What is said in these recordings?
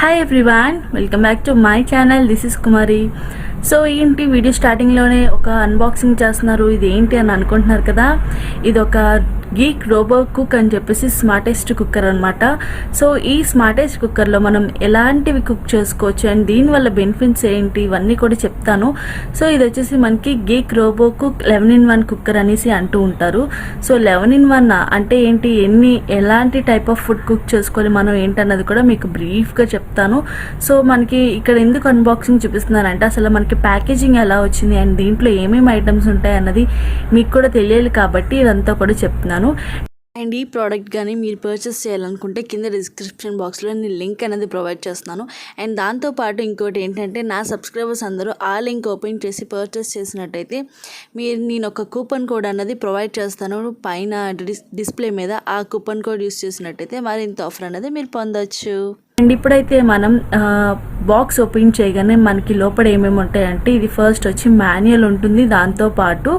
Hi everyone, welcome back to my channel. This is Kumari. So ఏంటి video స్టార్టింగ్లోనే ఒక unboxing చేస్తున్నారు, ఇది ఏంటి అని అనుకుంటున్నారు కదా. ఇది ఒక గీక్ రోబో కుక్ అని చెప్పేసి స్మార్టెస్ట్ కుక్కర్ అనమాట. సో ఈ స్మార్టెస్ట్ కుక్కర్లో మనం ఎలాంటివి కుక్ చేసుకోవచ్చు అండ్ దీనివల్ల బెనిఫిట్స్ ఏంటి ఇవన్నీ కూడా చెప్తాను. సో ఇది వచ్చేసి మనకి geek robo cook 11-in-1 cooker అనేసి అంటూ ఉంటారు. సో 11-in-1 అంటే ఏంటి, ఎలాంటి టైప్ ఆఫ్ ఫుడ్ కుక్ చేసుకోవాలి మనం ఏంటన్నది కూడా మీకు బ్రీఫ్గా చెప్తాను. సో మనకి ఇక్కడ ఎందుకు అన్బాక్సింగ్ చూపిస్తున్నానంటే అసలు మనకి ప్యాకేజింగ్ ఎలా వచ్చింది అండ్ దీంట్లో ఏమేమి ఐటమ్స్ ఉంటాయి అన్నది మీకు కూడా తెలియాలి కాబట్టి ఇదంతా కూడా చెప్తున్నాను. అండ్ ఈ ప్రోడక్ట్ కానీ మీరు పర్చేస్ చేయాలనుకుంటే కింద డిస్క్రిప్షన్ బాక్స్లో నేను లింక్ అనేది ప్రొవైడ్ చేస్తున్నాను. అండ్ దాంతోపాటు ఇంకోటి ఏంటంటే నా సబ్స్క్రైబర్స్ అందరూ ఆ లింక్ ఓపెన్ చేసి పర్చేస్ చేసినట్టయితే నేను ఒక కూపన్ కోడ్ అన్నది ప్రొవైడ్ చేస్తాను పైన డిస్ప్లే మీద. ఆ కూపన్ కోడ్ యూస్ చేసినట్టయితే మరింత ఆఫర్ అనేది మీరు పొందొచ్చు. అండ్ ఇప్పుడైతే మనం బాక్స్ ఓపెన్ చేయగానే మనకి లోపల ఏమేమి ఉంటాయంటే ఇది ఫస్ట్ వచ్చి మాన్యువల్ ఉంటుంది. దాంతోపాటు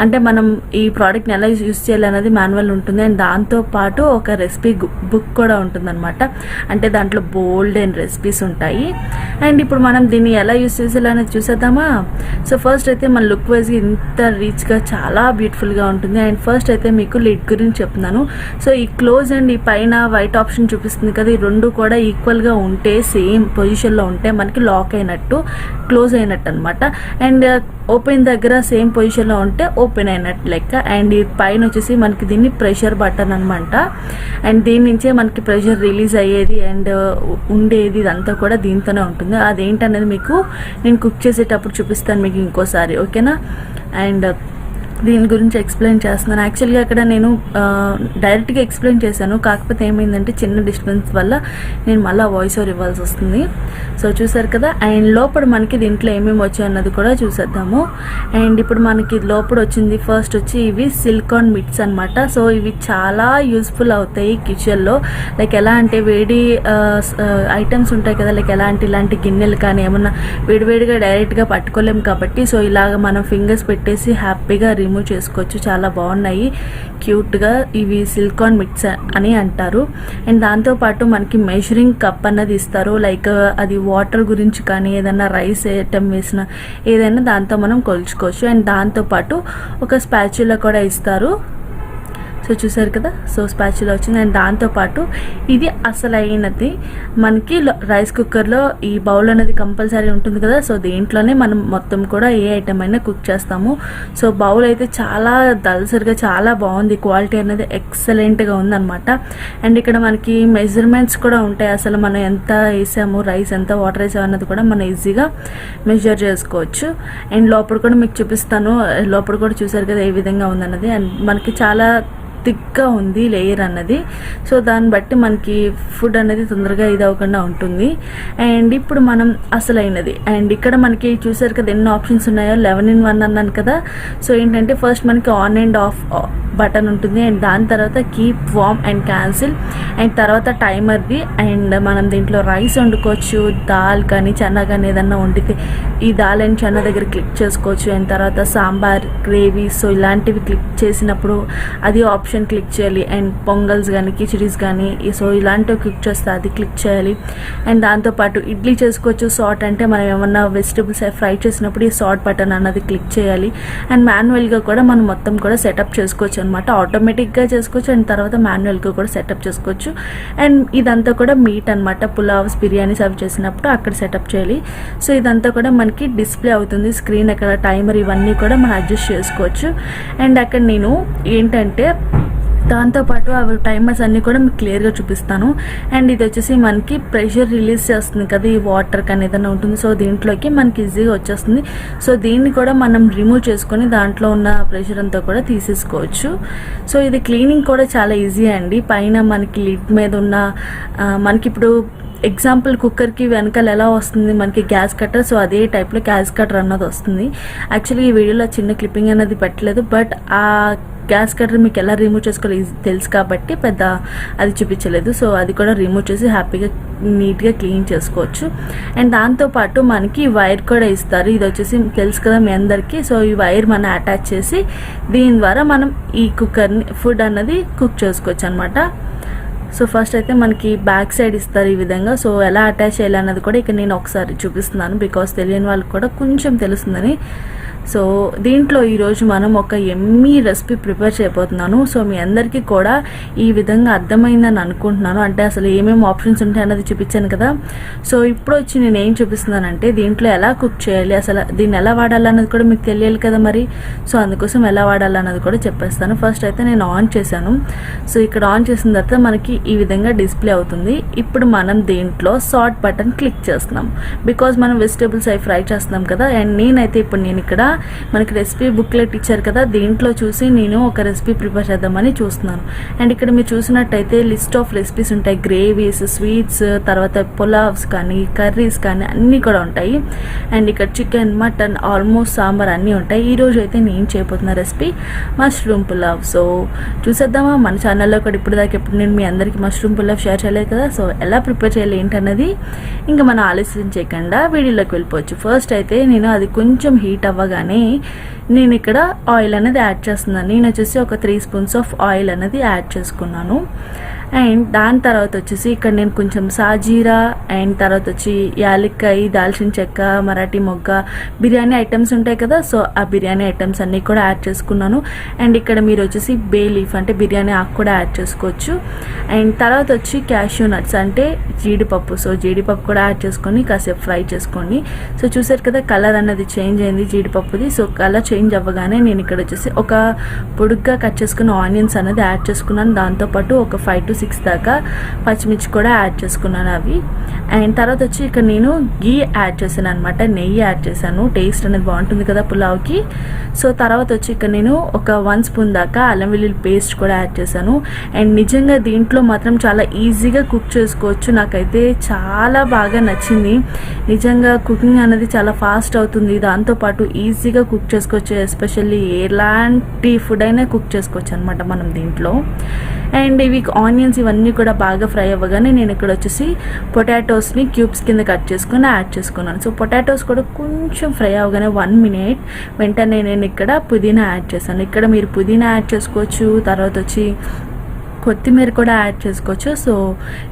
అంటే మనం ఈ ప్రోడక్ట్ని ఎలా యూస్ చేయాలనేది మాన్యువల్ ఉంటుంది. అండ్ దాంతోపాటు ఒక రెసిపీ బుక్ కూడా ఉంటుందన్నమాట. అంటే దాంట్లో బోల్డ్ అండ్ రెసిపీస్ ఉంటాయి. అండ్ ఇప్పుడు మనం దీన్ని ఎలా యూస్ చేసేయాలనేది చూసేద్దామా. సో ఫస్ట్ అయితే మన లుక్ వైజ్గా ఇంత రీచ్గా చాలా బ్యూటిఫుల్గా ఉంటుంది. అండ్ ఫస్ట్ అయితే మీకు లిడ్ గురించి చెప్తున్నాను. సో ఈ క్లోజ్ అండ్ ఈ పైన వైట్ ఆప్షన్ చూపిస్తుంది కదా, ఈ రెండు కూడా ఈక్వల్గా ఉంటే సేమ్ పొజిషన్లో ఉంటే మనకి లాక్ అయినట్టు, క్లోజ్ అయినట్టు అనమాట. అండ్ ఓపెన్ దగ్గర సేమ్ పొజిషన్లో ఉంటే ఓపెన్ అయినట్టు లెక్క. అండ్ ఈ పైన వచ్చేసి మనకి దీన్ని ప్రెషర్ బటన్ అనమాట. అండ్ దీని నుంచే మనకి ప్రెషర్ రిలీజ్ అయ్యేది అండ్ ఉండేది ఇదంతా కూడా దీంతోనే ఉంటుంది. అదేంటనేది మీకు నేను కుక్ చేసేటప్పుడు చూపిస్తాను మీకు ఇంకోసారి, ఓకేనా. అండ్ దీని గురించి ఎక్స్ప్లెయిన్ చేస్తున్నాను. యాక్చువల్గా అక్కడ నేను డైరెక్ట్గా ఎక్స్ప్లెయిన్ చేశాను, కాకపోతే ఏమైందంటే చిన్న డిస్టెన్స్ వల్ల నేను మళ్ళీ వాయిస్ ఓవర్ ఇవ్వాల్సి వస్తుంది. సో చూసారు కదా. అండ్ లోపల మనకి దీంట్లో ఏమేమి వచ్చాయి అన్నది కూడా చూసేద్దాము. అండ్ ఇప్పుడు మనకి లోపల వచ్చింది ఫస్ట్ వచ్చి ఇవి సిలికాన్ మిట్స్ అనమాట. సో ఇవి చాలా యూస్ఫుల్ అవుతాయి కిచెన్లో. లైక్ ఎలా అంటే వేడి ఐటమ్స్ ఉంటాయి కదా, లైక్ ఇలాంటి గిన్నెలు కానీ ఏమన్నా వేడివేడిగా డైరెక్ట్గా పట్టుకోలేము కాబట్టి సో ఇలాగ మనం ఫింగర్స్ పెట్టేసి హ్యాపీగా రిమూవ్ చేసుకోవచ్చు. చాలా బాగున్నాయి, క్యూట్గా. ఇవి సిలికాన్ మిట్స్ అని అంటారు. అండ్ దాంతోపాటు మనకి మెజరింగ్ కప్ అన్నది ఇస్తారు. లైక్ అది వాటర్ గురించి కానీ ఏదైనా రైస్ ఐటమ్ వేసిన ఏదైనా దాంతో మనం కొలుచుకోవచ్చు. అండ్ దాంతోపాటు ఒక స్పాచులా కూడా ఇస్తారు. సో చూసారు కదా. సో స్పాచులా వచ్చింది. అండ్ దాంతోపాటు ఇది అసలైనది మనకి రైస్ కుక్కర్లో ఈ బౌల్ అనేది కంపల్సరీ ఉంటుంది కదా. సో దీంట్లోనే మనం మొత్తం కూడా ఏ ఐటమ్ అయినా కుక్ చేస్తాము. సో బౌల్ అయితే చాలా దల్సరిగా చాలా బాగుంది, క్వాలిటీ అనేది ఎక్సలెంట్గా ఉందన్నమాట. అండ్ ఇక్కడ మనకి మెజర్మెంట్స్ కూడా ఉంటాయి. అసలు మనం ఎంత వేసాము, రైస్ ఎంత వాటర్ వేసాము అన్నది కూడా మనం ఈజీగా మెజర్ చేసుకోవచ్చు. అండ్ లోపల కూడా మీకు చూపిస్తాను. లోపల కూడా చూసారు కదా ఏ విధంగా ఉందన్నది. అండ్ మనకి చాలా థిక్గా ఉంది లేయర్ అన్నది. సో దాన్ని బట్టి మనకి ఫుడ్ అనేది తొందరగా ఇది అవ్వకుండా ఉంటుంది. అండ్ ఇప్పుడు మనం అసలైనది. అండ్ ఇక్కడ మనకి చూసారు కదా ఎన్ని ఆప్షన్స్ ఉన్నాయో. 11-in-1 అన్నాను కదా. సో ఏంటంటే ఫస్ట్ మనకి ఆన్ అండ్ ఆఫ్ బటన్ ఉంటుంది. అండ్ దాని తర్వాత keep warm and cancel. And తర్వాత టైమర్ది. అండ్ మనం దీంట్లో రైస్ వండుకోవచ్చు, దాల్ కానీ చన్నా కానీ ఏదన్నా వండితే ఈ దాల్ అండ్ చన్నా దగ్గర క్లిక్ చేసుకోవచ్చు. అండ్ తర్వాత సాంబార్, గ్రేవీ, సో ఇలాంటివి క్లిక్ చేసినప్పుడు అది ఆప్షన్ క్లిక్ చేయాలి. అండ్ పొంగల్స్ కానీ కిచిడీస్ కానీ సో ఇలాంటివి క్లిక్ చేస్తే అది క్లిక్ చేయాలి. అండ్ దాంతోపాటు ఇడ్లీ చేసుకోవచ్చు. సాట్ అంటే మనం ఏమన్నా వెజిటబుల్స్ ఫ్రై చేసినప్పుడు ఈ సాట్ బటన్ అన్నది క్లిక్ చేయాలి. అండ్ మాన్యువల్గా కూడా మనం మొత్తం కూడా సెటప్ చేసుకోవచ్చు అనమాట. ఆటోమేటిక్గా చేసుకోవచ్చు అండ్ తర్వాత మాన్యువల్గా కూడా సెటప్ చేసుకోవచ్చు. అండ్ ఇదంతా కూడా మీట్ అనమాట. పులావ్స్, బిర్యానీస్ అవి చేసినప్పుడు అక్కడ సెటప్ చేయాలి. సో ఇదంతా కూడా మనకి డిస్ప్లే అవుతుంది స్క్రీన్. అక్కడ టైమర్ ఇవన్నీ కూడా మనం అడ్జస్ట్ చేసుకోవచ్చు. అండ్ అక్కడ నేను ఏంటంటే దాంతోపాటు అవి టైమర్స్ అన్నీ కూడా మీకు క్లియర్గా చూపిస్తాను. అండ్ ఇది వచ్చేసి మనకి ప్రెషర్ రిలీజ్ చేస్తుంది కదా, ఈ వాటర్ కానీ ఏదైనా ఉంటుంది. సో దీంట్లోకి మనకి ఈజీగా వచ్చేస్తుంది. సో దీన్ని కూడా మనం రిమూవ్ చేసుకొని దాంట్లో ఉన్న ప్రెషర్ అంతా కూడా తీసేసుకోవచ్చు. సో ఇది క్లీనింగ్ కూడా చాలా ఈజీ అండి. పైన మనకి లిడ్ మీద ఉన్న మనకి ఇప్పుడు ఎగ్జాంపుల్ కుక్కర్కి వెనకాల ఎలా వస్తుంది మనకి గ్యాస్ కట్టర్, సో అదే టైప్లో గ్యాస్ కట్టర్ అన్నది వస్తుంది. యాక్చువల్లీ ఈ వీడియోలో చిన్న క్లిప్పింగ్ అనేది పెట్టలేదు, బట్ ఆ గ్యాస్ కట్టర్ మీకు ఎలా రిమూవ్ చేసుకోవాలి తెలుసు కాబట్టి పెద్ద అది చూపించలేదు. సో అది కూడా రిమూవ్ చేసి హ్యాపీగా నీట్గా క్లీన్ చేసుకోవచ్చు. అండ్ దాంతోపాటు మనకి వైర్ కూడా ఇస్తారు. ఇది వచ్చేసి తెలుసు కదా మీ అందరికీ. సో ఈ వైర్ మనం అటాచ్ చేసి దీని ద్వారా మనం ఈ కుక్కర్ని ఫుడ్ అన్నది కుక్ చేసుకోవచ్చు అనమాట. సో ఫస్ట్ అయితే మనకి బ్యాక్ సైడ్ ఇస్తారు ఈ విధంగా. సో ఎలా అటాచ్ చేయాలి అన్నది కూడా ఇక్కడ నేను ఒకసారి చూపిస్తున్నాను, బికాస్ తెలియని వాళ్ళకి కూడా కొంచెం తెలుస్తుందని. సో దీంట్లో ఈరోజు మనం ఒక ఎమ్మీ రెసిపీ ప్రిపేర్ చేయబోతున్నాను. సో మీ అందరికీ కూడా ఈ విధంగా అర్థమైందని అనుకుంటున్నాను. అంటే అసలు ఏమేమి ఆప్షన్స్ ఉంటాయి అన్నది చూపించాను కదా. సో ఇప్పుడు వచ్చి నేను ఏం చూపిస్తున్నానంటే దీంట్లో ఎలా కుక్ చేయాలి, అసలు దీన్ని ఎలా వాడాలన్నది కూడా మీకు తెలియాలి కదా మరి. సో అందుకోసం ఎలా వాడాలన్నది కూడా చెప్పేస్తాను. ఫస్ట్ అయితే నేను ఆన్ చేశాను. సో ఇక్కడ ఆన్ చేసిన తర్వాత మనకి ఈ విధంగా డిస్ప్లే అవుతుంది. ఇప్పుడు మనం దీంట్లో సార్ట్ బటన్ క్లిక్ చేస్తున్నాం, బికాజ్ మనం వెజిటేబుల్స్ అవి ఫ్రై చేస్తున్నాం కదా. అండ్ నేనైతే ఇప్పుడు నేను ఇక్కడ మనకి రెసిపీ బుక్లెట్ ఇచ్చారు కదా, దీంట్లో చూసి నేను ఒక రెసిపీ ప్రిపేర్ చేద్దామని చూస్తున్నాను. అండ్ ఇక్కడ మీరు చూసినట్టయితే లిస్ట్ ఆఫ్ రెసిపీస్ ఉంటాయి, గ్రేవీస్, స్వీట్స్, తర్వాత పులావ్స్ కానీ కర్రీస్ కానీ అన్నీ కూడా ఉంటాయి. అండ్ ఇక్కడ చికెన్, మటన్, ఆల్మోస్ట్ సాంబార్ అన్నీ ఉంటాయి. ఈరోజు అయితే నేను చేయబోతున్న రెసిపీ మష్రూమ్ పులావ్. సో చూసేద్దామా. మన ఛానల్లో కూడా ఇప్పుడు నేను మీ అందరికీ మష్రూమ్ పులావ్ షేర్ చేయలేదు కదా. సో ఎలా ప్రిపేర్ చేయాలి ఏంటన్నది ఇంకా మనం ఆలస్యం చేయకుండా వీడియోలోకి వెళ్ళిపోవచ్చు. ఫస్ట్ అయితే నేను అది కొంచెం హీట్ అవ్వగానే నేను ఇక్కడ ఆయిల్ అనేది యాడ్ చేస్తున్నాను. నేను వచ్చేసి ఒక 3 స్పూన్స్ ఆఫ్ ఆయిల్ అనేది యాడ్ చేసుకున్నాను. అండ్ దాని తర్వాత వచ్చేసి ఇక్కడ నేను కొంచెం సాజీరా అండ్ తర్వాత వచ్చి యాలక్కాయ, దాల్చిన చెక్క, మరాఠీ మొగ్గ, బిర్యానీ ఐటమ్స్ ఉంటాయి కదా. సో ఆ బిర్యానీ ఐటమ్స్ అన్నీ కూడా యాడ్ చేసుకున్నాను. అండ్ ఇక్కడ మీరు వచ్చేసి బే లీఫ్ అంటే బిర్యానీ ఆకు కూడా యాడ్ చేసుకోవచ్చు. అండ్ తర్వాత వచ్చి క్యాష్యూ నట్స్ అంటే జీడిపప్పు. సో జీడిపప్పు కూడా యాడ్ చేసుకొని కాసేపు ఫ్రై చేసుకోండి. సో చూసారు కదా కలర్ అనేది చేంజ్ అయింది జీడిపప్పుది. సో కలర్ చేంజ్ అవ్వగానే నేను ఇక్కడ వచ్చేసి ఒక పొడుగ్గా కట్ చేసుకున్న ఆనియన్స్ అనేది యాడ్ చేసుకున్నాను. దాంతోపాటు ఒక 5 to 6 దాకా పచ్చిమిర్చి కూడా యాడ్ చేసుకున్నాను అవి. అండ్ తర్వాత వచ్చి ఇక్కడ నేను గీ యాడ్ చేశాను అనమాట, నెయ్యి యాడ్ చేశాను. టేస్ట్ అనేది బాగుంటుంది కదా పులావ్కి. సో తర్వాత వచ్చి ఇక్కడ నేను ఒక 1 స్పూన్ దాకా అల్లం వెల్లుల్లి పేస్ట్ కూడా యాడ్ చేశాను. అండ్ నిజంగా దీంట్లో మాత్రం చాలా ఈజీగా కుక్ చేసుకోవచ్చు. నాకైతే చాలా బాగా నచ్చింది. నిజంగా కుకింగ్ అనేది చాలా ఫాస్ట్ అవుతుంది, దాంతోపాటు ఈజీగా కుక్ చేసుకోవచ్చు. ఎస్పెషల్లీ ఎలాంటి ఫుడ్ అయినా కుక్ చేసుకోవచ్చు అనమాట మనం దీంట్లో. అండ్ ఇవి ఆనియన్స్ ఇవన్నీ కూడా బాగా ఫ్రై అవ్వగానే నేను ఇక్కడ వచ్చేసి పొటాటోస్ని క్యూబ్స్ కింద కట్ చేసుకుని యాడ్ చేసుకున్నాను. సో పొటాటోస్ కూడా కొంచెం ఫ్రై అవ్వగానే 1 మినిట్ వెంటనే నేను ఇక్కడ పుదీనా యాడ్ చేశాను. ఇక్కడ మీరు పుదీనా యాడ్ చేసుకోవచ్చు, తర్వాత వచ్చి కొత్తిమీర కూడా యాడ్ చేసుకోవచ్చు. సో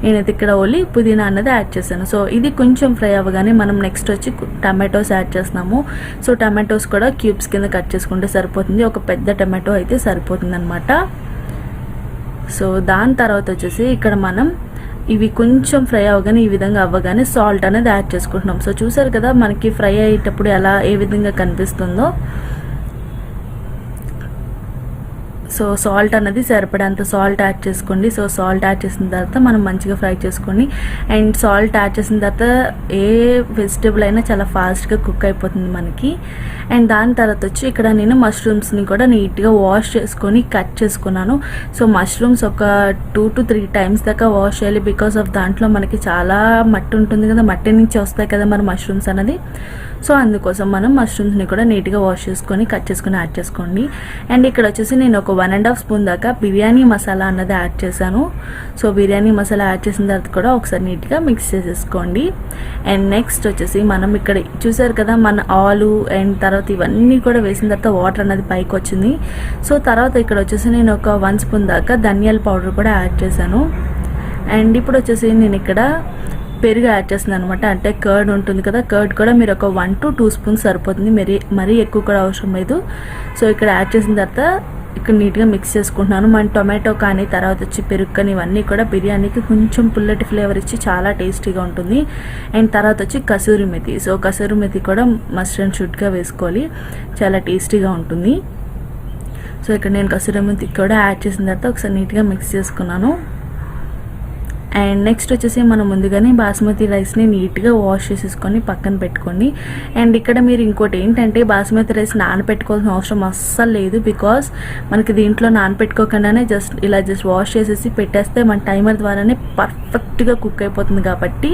నేనైతే ఇక్కడ ఓన్లీ పుదీనా అన్నది యాడ్ చేశాను. సో ఇది కొంచెం ఫ్రై అవ్వగానే మనం నెక్స్ట్ వచ్చి టమాటోస్ యాడ్ చేస్తున్నాము. సో టమాటోస్ కూడా క్యూబ్స్ కింద కట్ చేసుకుంటే సరిపోతుంది. ఒక పెద్ద టమాటో అయితే సరిపోతుంది అనమాట. సో దాని తర్వాత వచ్చేసి ఇక్కడ మనం ఇవి కొంచెం ఫ్రై అవ్వగానే ఈ విధంగా అవ్వగానే సాల్ట్ అనేది యాడ్ చేసుకుంటున్నాం. సో చూసారు కదా మనకి ఫ్రై అయ్యేటప్పుడు ఏ విధంగా కనిపిస్తుందో. సో సాల్ట్ అనేది సరిపడంత సాల్ట్ యాడ్ చేసుకోండి. సో సాల్ట్ యాడ్ చేసిన తర్వాత మనం మంచిగా ఫ్రై చేసుకోండి. అండ్ సాల్ట్ యాడ్ చేసిన తర్వాత ఏ వెజిటేబుల్ అయినా చాలా ఫాస్ట్గా కుక్ అయిపోతుంది మనకి. అండ్ దాని తర్వాత వచ్చి ఇక్కడ నేను మష్రూమ్స్ని కూడా నీట్గా వాష్ చేసుకొని కట్ చేసుకున్నాను. సో మష్రూమ్స్ ఒక 2 to 3 టైమ్స్ దాకా వాష్ చేయాలి, బికాస్ ఆఫ్ దాంట్లో మనకి చాలా మట్టి ఉంటుంది కదా, మట్టి నుంచి వస్తాయి కదా మరి మష్రూమ్స్ అనేది. సో అందుకోసం మనం మష్రూమ్స్ని కూడా నీట్గా వాష్ చేసుకొని కట్ చేసుకొని యాడ్ చేసుకోండి. అండ్ ఇక్కడ వచ్చేసి నేను ఒక 1.5 స్పూన్ దాకా బిర్యానీ మసాలా అన్నది యాడ్ చేశాను. సో బిర్యానీ మసాలా యాడ్ చేసిన తర్వాత కూడా ఒకసారి నీట్గా మిక్స్ చేసేసుకోండి. అండ్ నెక్స్ట్ వచ్చేసి మనం ఇక్కడ చూసారు కదా మన ఆలు అండ్ తర్వాత ఇవన్నీ కూడా వేసిన తర్వాత వాటర్ అనేది పైకి వచ్చింది. సో తర్వాత ఇక్కడ వచ్చేసి నేను ఒక 1 స్పూన్ దాకా ధనియాల పౌడర్ కూడా యాడ్ చేశాను. అండ్ ఇప్పుడు వచ్చేసి నేను ఇక్కడ పెరుగు యాడ్ చేస్తున్నాను అనమాట. అంటే కర్డ్ ఉంటుంది కదా, కర్డ్ కూడా మీరు ఒక 1 to 2 స్పూన్స్ సరిపోతుంది, మరీ ఎక్కువ కూడా అవసరం లేదు. సో ఇక్కడ యాడ్ చేసిన తర్వాత ఇక్కడ నీట్గా మిక్స్ చేసుకుంటున్నాను. మన టొమాటో కానీ తర్వాత వచ్చి పెరుగు కానీ ఇవన్నీ కూడా బిర్యానీకి కొంచెం పుల్లటి ఫ్లేవర్ ఇచ్చి చాలా టేస్టీగా ఉంటుంది. అండ్ తర్వాత వచ్చి కసూరి మెథి. సో కసూరి మెథి కూడా మస్ట్ అండ్ షుడ్గా వేసుకోవాలి, చాలా టేస్టీగా ఉంటుంది. సో ఇక్కడ నేను కసూరి మెథి కూడా యాడ్ చేసిన తర్వాత ఒకసారి నీట్గా మిక్స్ చేసుకున్నాను. అండ్ నెక్స్ట్ వచ్చేసి మనం ముందుగానే బాస్మతి రైస్ని నీట్గా వాష్ చేసేసుకొని పక్కన పెట్టుకోండి. అండ్ ఇక్కడ మీరు ఇంకోటి ఏంటంటే బాస్మతి రైస్ నానపెట్టుకోవాల్సిన అవసరం అస్సలు లేదు, బికాస్ మనకి దీంట్లో నానపెట్టుకోకుండానే జస్ట్ వాష్ చేసేసి పెట్టేస్తే మన టైమర్ ద్వారానే పర్ఫెక్ట్గా కుక్ అయిపోతుంది. కాబట్టి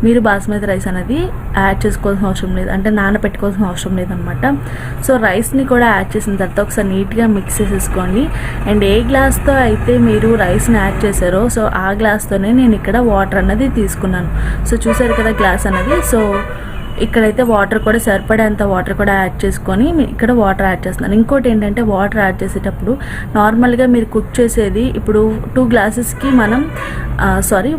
మీరు బాస్మతి రైస్ అనేది యాడ్ చేసుకోవాల్సిన అవసరం లేదు, అంటే నానపెట్టుకోవాల్సిన అవసరం లేదనమాట. సో రైస్ని కూడా యాడ్ చేసిన తర్వాత ఒకసారి నీట్గా మిక్స్ చేసేసుకోండి. అండ్ ఏ గ్లాస్తో అయితే మీరు రైస్ని యాడ్ చేశారో సో ఆ గ్లాస్తోనే నేను ఇక్కడ వాటర్ అన్నది తీసుకున్నాను. సో చూసారు కదా గ్లాస్ అన్నది. సో ఇక్కడైతే వాటర్ కూడా సరిపడేంత వాటర్ కూడా యాడ్ చేసుకొని ఇక్కడ వాటర్ యాడ్ చేస్తున్నాను. ఇంకోటి ఏంటంటే వాటర్ యాడ్ చేసేటప్పుడు నార్మల్గా మీరు కుక్ చేసేది ఇప్పుడు 2 గ్లాసెస్కి మనం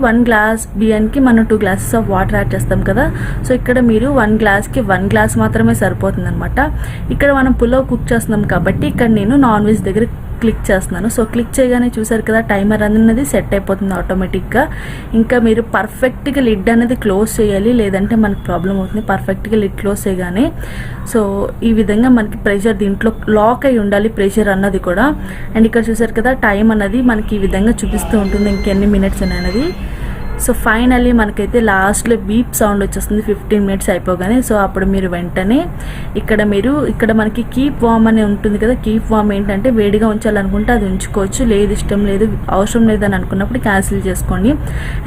1 గ్లాస్ బియ్యానికి మనం 2 గ్లాసెస్ ఆఫ్ వాటర్ యాడ్ చేస్తాం కదా. సో ఇక్కడ మీరు 1 గ్లాస్కి 1 గ్లాస్ మాత్రమే సరిపోతుంది అనమాట. ఇక్కడ మనం పులావ్ కుక్ చేస్తున్నాం కాబట్టి ఇక్కడ నేను నాన్ వెజ్ దగ్గర క్లిక్ చేస్తున్నాను. సో క్లిక్ చేయగానే చూసారు కదా టైమర్ అనేది సెట్ అయిపోతుంది ఆటోమేటిక్గా. ఇంకా మీరు పర్ఫెక్ట్గా లిడ్ అనేది క్లోజ్ చేయాలి, లేదంటే మనకు ప్రాబ్లం అవుతుంది. పర్ఫెక్ట్గా లిడ్ క్లోజ్ చేయగానే సో ఈ విధంగా మనకి ప్రెషర్ దీంట్లో లాక్ అయి ఉండాలి, ప్రెషర్ అన్నది కూడా. అండ్ ఇక్కడ చూసారు కదా టైం అన్నది మనకి ఈ విధంగా చూపిస్తూ ఉంటుంది ఇంకెన్ని మినిట్స్ అనేది. సో ఫైనల్లీ మనకైతే లాస్ట్లో బీప్ సౌండ్ వచ్చేస్తుంది 15 మినిట్స్ అయిపోగానే. సో అప్పుడు మీరు వెంటనే ఇక్కడ మనకి కీప్ వామ్ అని ఉంటుంది కదా. కీప్ వామ్ ఏంటంటే వేడిగా ఉంచాలనుకుంటే అది ఉంచుకోవచ్చు, లేదు ఇష్టం లేదు అవసరం లేదని అనుకున్నప్పుడు క్యాన్సిల్ చేసుకోండి.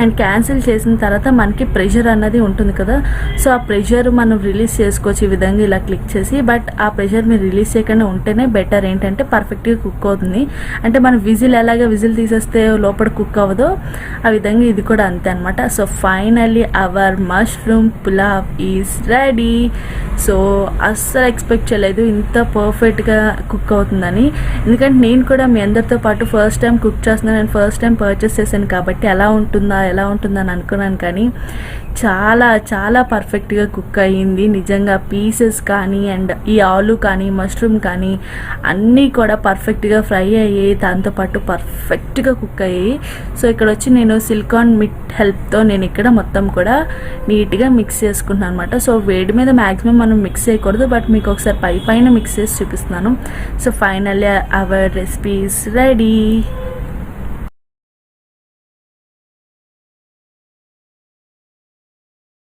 అండ్ క్యాన్సిల్ చేసిన తర్వాత మనకి ప్రెషర్ అన్నది ఉంటుంది కదా. సో ఆ ప్రెషర్ మనం రిలీజ్ చేసుకోవచ్చు ఈ విధంగా ఇలా క్లిక్ చేసి. బట్ ఆ ప్రెషర్ మీరు రిలీజ్ చేయకుండా ఉంటేనే బెటర్. ఏంటంటే పర్ఫెక్ట్గా కుక్ అవుతుంది. అంటే మనం విజిల్ తీసేస్తే లోపల కుక్ అవ్వదో ఆ విధంగా ఇది కూడా అంతే అనమాట. So finally hour mushroom pulao is ready. So అస్సలు ఎక్స్పెక్ట్ చేయలేదు ఇంత పర్ఫెక్ట్గా కుక్ అవుతుందని. ఎందుకంటే నేను కూడా మీ అందరితో పాటు ఫస్ట్ టైం కుక్ చేస్తున్నాను, నేను ఫస్ట్ టైం పర్చేస్ చేశాను కాబట్టి ఎలా ఉంటుందా అని అనుకున్నాను. కానీ చాలా చాలా పర్ఫెక్ట్గా కుక్ అయ్యింది నిజంగా. పీసెస్ కానీ అండ్ ఈ ఆలు కానీ మష్రూమ్ కానీ అన్నీ కూడా పర్ఫెక్ట్గా ఫ్రై అయ్యాయి, దాంతోపాటు పర్ఫెక్ట్గా కుక్ అయ్యాయి. సో ఇక్కడ వచ్చి నేను సిలికాన్ మిట్ హెల్ప్తో నేను ఇక్కడ మొత్తం కూడా నీట్గా మిక్స్ చేసుకుంటున్నాను అనమాట. సో వేడి మీద మ్యాక్సిమం మనం మిక్స్ చేయకూడదు, బట్ మీకు ఒకసారి పైన మిక్స్ చేసి చూపిస్తున్నాను. So finally hour recipe is ready.